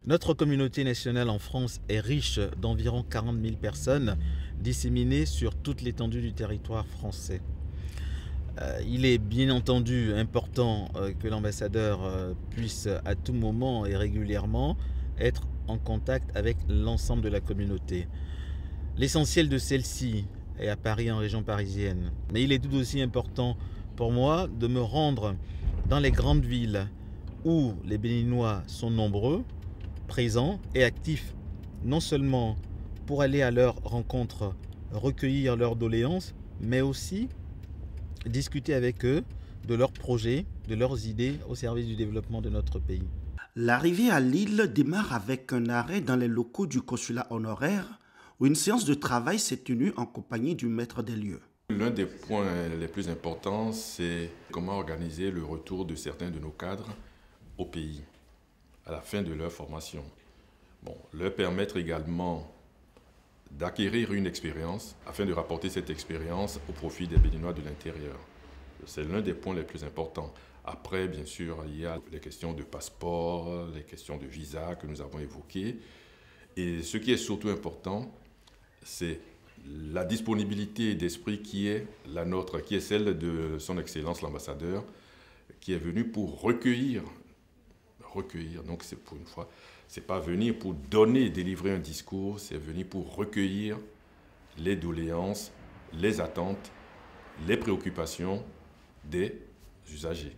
Notre communauté nationale en France est riche d'environ 40 000 personnes disséminées sur toute l'étendue du territoire français. Il est bien entendu important que l'ambassadeur puisse à tout moment et régulièrement être en contact avec l'ensemble de la communauté. L'essentiel de celle-ci est à Paris, en région parisienne. Mais il est tout aussi important pour moi de me rendre dans les grandes villes où les Béninois sont nombreux, présents et actifs, non seulement pour aller à leur rencontre, recueillir leurs doléances, mais aussi discuter avec eux de leurs projets, de leurs idées au service du développement de notre pays. L'arrivée à Lille démarre avec un arrêt dans les locaux du consulat honoraire où une séance de travail s'est tenue en compagnie du maître des lieux. L'un des points les plus importants, c'est comment organiser le retour de certains de nos cadres au pays à la fin de leur formation. Leur permettre également d'acquérir une expérience afin de rapporter cette expérience au profit des Béninois de l'intérieur. C'est l'un des points les plus importants. Après, bien sûr, il y a les questions de passeport, les questions de visa que nous avons évoquées. Et ce qui est surtout important, c'est la disponibilité d'esprit qui est la nôtre, qui est celle de son Excellence l'ambassadeur, qui est venu pour recueillir. Donc c'est pour une fois, c'est pas venir pour donner, délivrer un discours, c'est venir pour recueillir les doléances, les attentes, les préoccupations des usagers.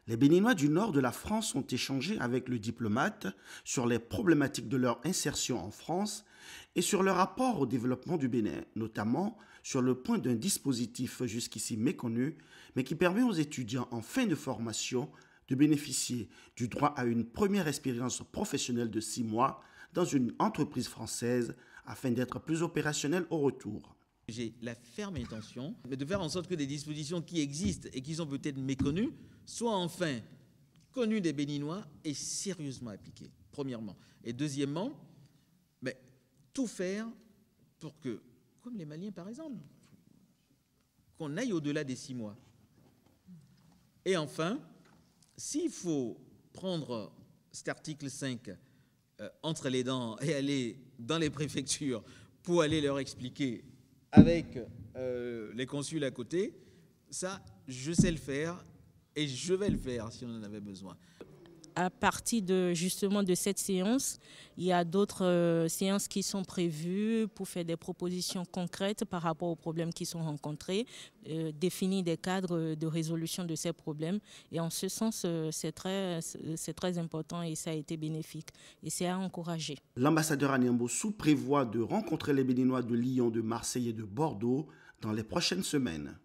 Les Béninois du nord de la France ont échangé avec le diplomate sur les problématiques de leur insertion en France et sur leur rapport au développement du Bénin, notamment sur le point d'un dispositif jusqu'ici méconnu, mais qui permet aux étudiants en fin de formation de bénéficier du droit à une première expérience professionnelle de 6 mois dans une entreprise française afin d'être plus opérationnel au retour. J'ai la ferme intention de faire en sorte que des dispositions qui existent et qui sont peut-être méconnues soient enfin connues des Béninois et sérieusement appliquées, premièrement. Et deuxièmement, tout faire pour que, comme les Maliens par exemple, qu'on aille au-delà des 6 mois. Et enfin, s'il faut prendre cet article 5 entre les dents et aller dans les préfectures pour aller leur expliquer avec les consuls à côté, ça, je sais le faire et je vais le faire si on en avait besoin. À partir justement de cette séance, il y a d'autres séances qui sont prévues pour faire des propositions concrètes par rapport aux problèmes qui sont rencontrés, définir des cadres de résolution de ces problèmes. Et en ce sens, c'est très important et ça a été bénéfique. Et c'est à encourager. L'ambassadeur Annie Mbossou prévoit de rencontrer les Béninois de Lyon, de Marseille et de Bordeaux dans les prochaines semaines.